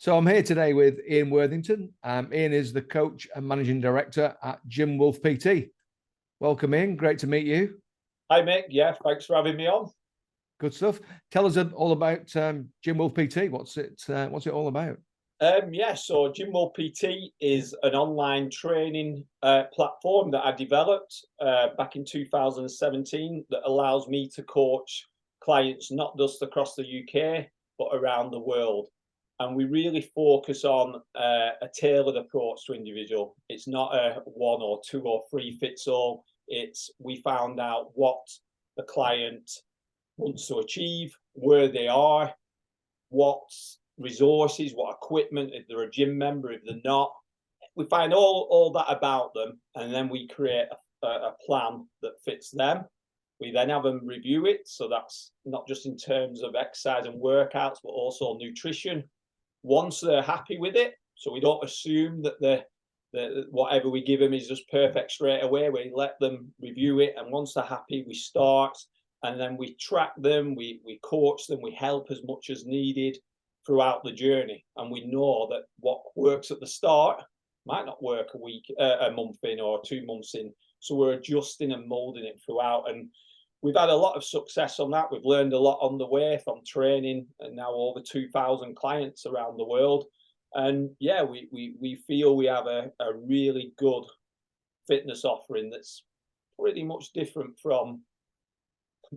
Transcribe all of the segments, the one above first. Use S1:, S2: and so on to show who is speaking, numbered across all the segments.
S1: So I'm here today with Ian Worthington. Ian is the coach and managing director at GymWolfPT. Welcome, Ian. Great to meet you.
S2: Hi, Mick. Yeah, thanks for having me on.
S1: Good stuff. Tell us all about GymWolfPT. What's it all about?
S2: So GymWolfPT is an online training platform that I developed back in 2017 that allows me to coach clients not just across the UK, but around the world. And we really focus on a tailored approach to individual. It's not a one or two or three fits all. We found out what the client wants to achieve, where they are, what resources, what equipment, if they're a gym member, if they're not. We find all that about them, and then we create a plan that fits them. We then have them review it. So that's not just in terms of exercise and workouts, but also nutrition. Once they're happy with it, so we don't assume that whatever we give them is just perfect straight away. We let them review it, and once they're happy, we start, and then we track them, we coach them, we help as much as needed throughout the journey. And we know that what works at the start might not work a month in or 2 months in. So we're adjusting and molding it throughout. And we've had a lot of success on that. We've learned a lot on the way from training, and now over 2,000 clients around the world. And yeah, we feel we have a really good fitness offering that's pretty much different from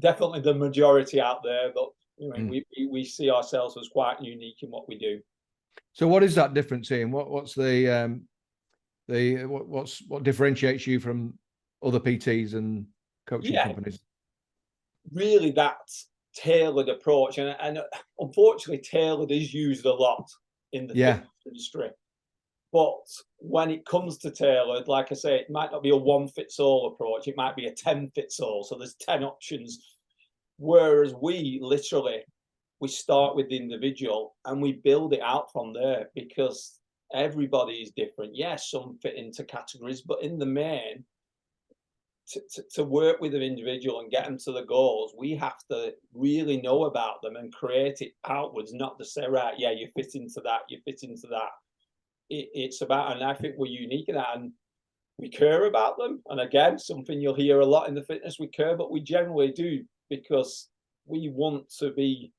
S2: definitely the majority out there. But we see ourselves as quite unique in what we do.
S1: So what is that difference, Ian? What differentiates you from other PTs and coaching companies?
S2: Really, that tailored approach, and unfortunately tailored is used a lot in the fitness industry. But when it comes to tailored, like I say, it might not be a one fits all approach, it might be a 10 fits all. So there's 10 options. Whereas we start with the individual and we build it out from there, because everybody is different. Yes, some fit into categories, but in the main, to work with an individual and get them to the goals, we have to really know about them and create it outwards, not to say, right, yeah, you fit into that, you fit into that. It's about, and I think we're unique in that, and we care about them. And again, something you'll hear a lot in the fitness, we care, but we generally do, because we want to be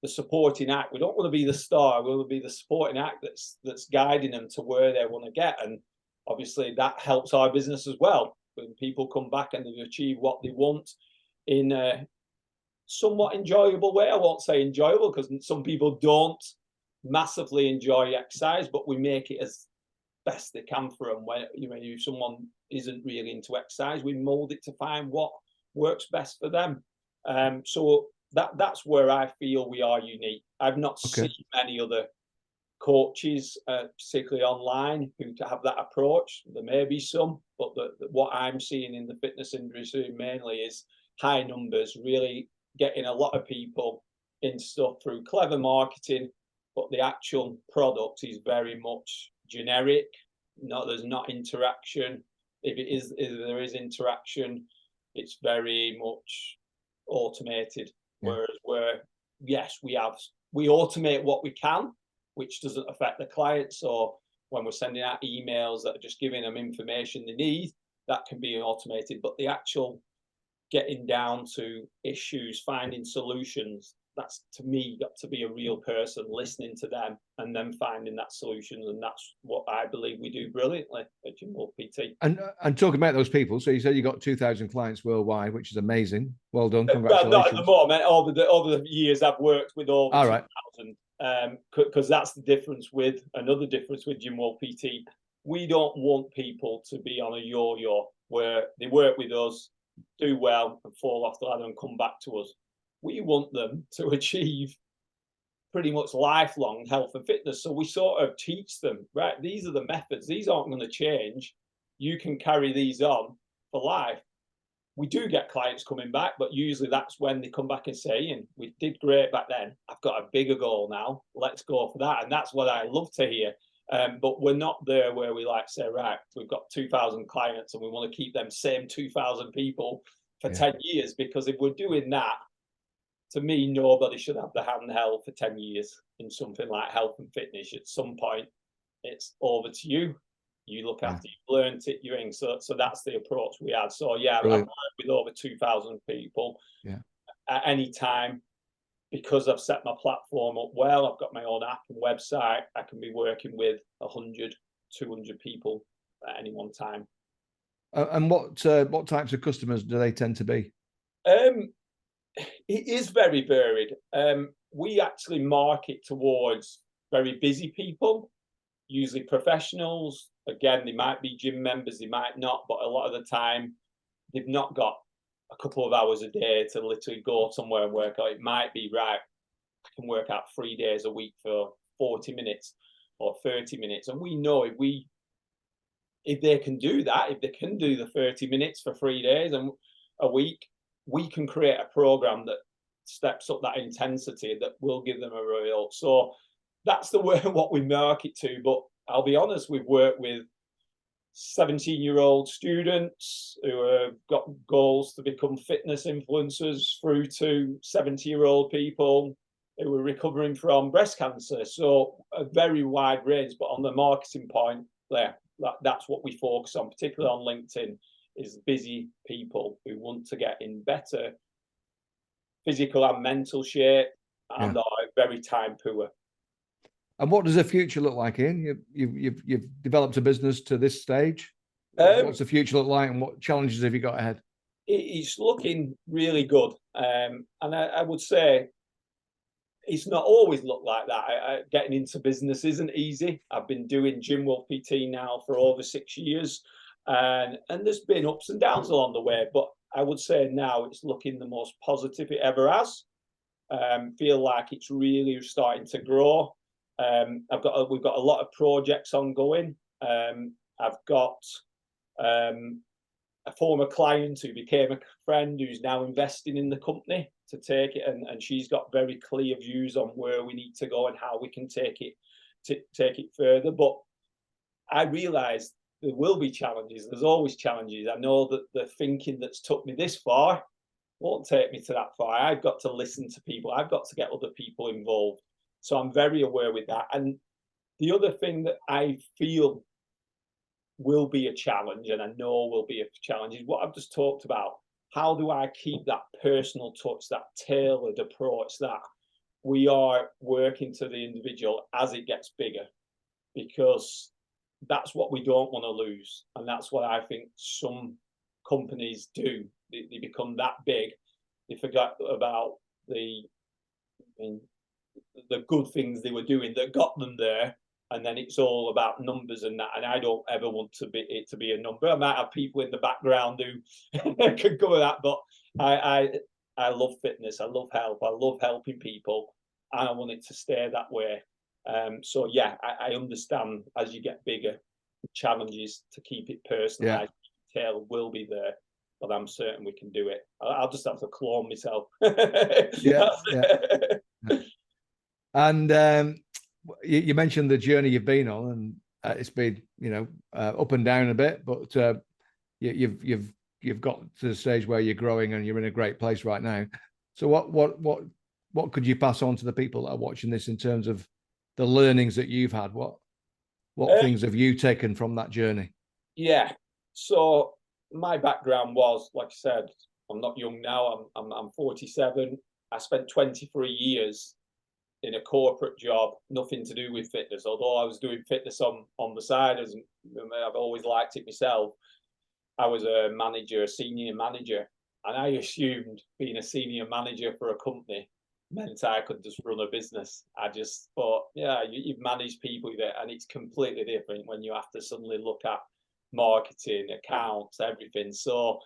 S2: the supporting act. We don't want to be the star. We want to be the supporting act that's guiding them to where they want to get. And obviously that helps our business as well. When people come back and they've achieved what they want in a somewhat enjoyable way. I won't say enjoyable, because some people don't massively enjoy exercise, but we make it as best they can for them. When if someone isn't really into exercise, we mold it to find what works best for them. So that's where I feel we are unique. I've not seen many other coaches, particularly online, who have that approach. There may be some, but what I'm seeing in the fitness industry mainly is high numbers, really getting a lot of people into stuff through clever marketing, but the actual product is very much generic. There's not interaction. If there is interaction, it's very much automated. Whereas yes, we automate what we can, which doesn't affect the client. So when we're sending out emails that are just giving them information they need, that can be automated. But the actual getting down to issues, finding solutions, that's, to me, got to be a real person, listening to them and then finding that solution. And that's what I believe we do brilliantly at GymWolfPT.
S1: And talking about those people, so you said you got 2,000 clients worldwide, which is amazing. Well done, congratulations.
S2: Well, not at the moment. Over the years, I've worked with over 2,000. Because that's the difference with GymWolfPT. We don't want people to be on a yo-yo where they work with us, do well, and fall off the ladder and come back to us. We want them to achieve pretty much lifelong health and fitness. So we sort of teach them, right, these are the methods. These aren't going to change. You can carry these on for life. We do get clients coming back, but usually that's when they come back and say, Ian, we did great back then. I've got a bigger goal now. Let's go for that. And that's what I love to hear. But we're not there where we like say, right, we've got 2,000 clients and we want to keep them same 2,000 people for 10 years. Because if we're doing that, to me, nobody should have the handheld for 10 years in something like health and fitness. At some point, it's over to you. You look after, you've learned it, you're in. So that's the approach we had. So yeah, I've worked with over 2,000 people.
S1: Yeah.
S2: At any time, because I've set my platform up well, I've got my own app and website, I can be working with 100, 200 people at any one time.
S1: And what types of customers do they tend to be?
S2: It is very varied. We actually market towards very busy people, usually professionals. Again, they might be gym members, they might not, but a lot of the time they've not got a couple of hours a day to literally go somewhere and work out. It might be, right, I can work out 3 days a week for 40 minutes or 30 minutes. And we know if they can do that, if they can do the 30 minutes for 3 days and a week, we can create a program that steps up that intensity that will give them a result. So that's the way what we market to. But I'll be honest, we've worked with 17-year-old students who have got goals to become fitness influencers through to 70-year-old people who are recovering from breast cancer. So a very wide range, but on the marketing point there, that's what we focus on, particularly on LinkedIn, is busy people who want to get in better physical and mental shape and are very time poor.
S1: And what does the future look like, Ian? You've developed a business to this stage. What's the future look like, and what challenges have you got ahead?
S2: It's looking really good, and I would say it's not always looked like that. Getting into business isn't easy. I've been doing GymWolfPT now for over 6 years, and there's been ups and downs along the way. But I would say now it's looking the most positive it ever has. Feel like it's really starting to grow. We've got a lot of projects ongoing. I've got a former client who became a friend who's now investing in the company to take it, and she's got very clear views on where we need to go and how we can take it further. But I realize there will be challenges. There's always challenges. I know that the thinking that's took me this far won't take me to that far. I've got to listen to people. I've got to get other people involved. So I'm very aware with that. And the other thing that I feel will be a challenge, and I know will be a challenge, is what I've just talked about. How do I keep that personal touch, that tailored approach, that we are working to the individual as it gets bigger? Because that's what we don't want to lose. And that's what I think some companies do. They become that big, they forget about the good things they were doing that got them there, and then it's all about numbers and that. And I don't ever want it to be a number. I might have people in the background who could cover that, but I love fitness, I love health, I love helping people, and I want it to stay that way. So yeah, I understand as you get bigger, challenges to keep it personalized. Tail will be there, but I'm certain we can do it. I'll just have to clone myself.
S1: And you mentioned the journey you've been on, and it's been, up and down a bit, but you've got to the stage where you're growing and you're in a great place right now. So what could you pass on to the people that are watching this in terms of the learnings that you've had? What things have you taken from that journey?
S2: Yeah. So my background was, like I said, I'm not young now. I'm 47. I spent 23 years in a corporate job, nothing to do with fitness. Although I was doing fitness on the side, as I've always liked it myself. I was a senior manager, and I assumed being a senior manager for a company meant I could just run a business. I just thought, yeah, you've managed people there, and it's completely different when you have to suddenly look at marketing, accounts, everything. So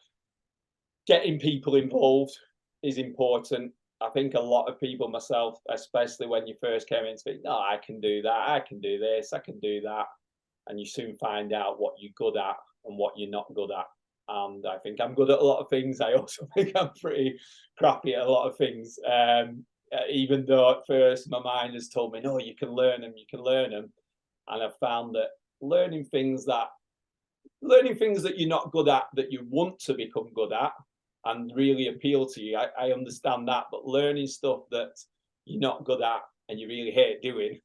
S2: getting people involved is important. I think a lot of people, myself, especially when you first came in, think, no, I can do that, I can do this, I can do that. And you soon find out what you're good at and what you're not good at. And I think I'm good at a lot of things. I also think I'm pretty crappy at a lot of things. Even though at first my mind has told me, no, you can learn them, you can learn them. And I've found that learning things that you're not good at, that you want to become good at, and really appeal to you. I understand that, but learning stuff that you're not good at and you really hate doing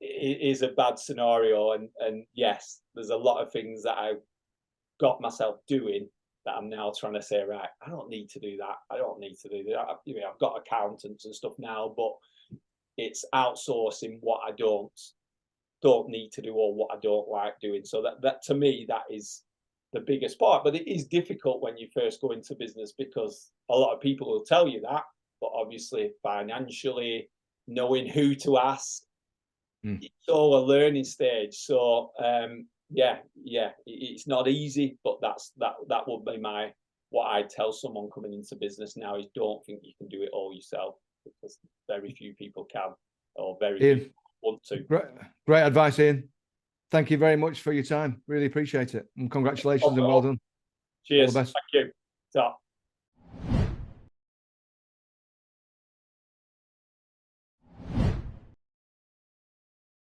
S2: is a bad scenario. And yes, there's a lot of things that I got myself doing that I'm now trying to say, right, I don't need to do that. I don't need to do that. You know, I've got accountants and stuff now, but it's outsourcing what I don't need to do or what I don't like doing. So that to me, that is the biggest part. But it is difficult when you first go into business, because a lot of people will tell you that, but obviously financially, knowing who to ask, it's all a learning stage. So yeah, it's not easy, but that would be what I tell someone coming into business now is, don't think you can do it all yourself, because very few people can, or very few want to.
S1: Great advice, Ian. Thank you very much for your time. Really appreciate it. And congratulations and well done.
S2: Cheers. Thank you.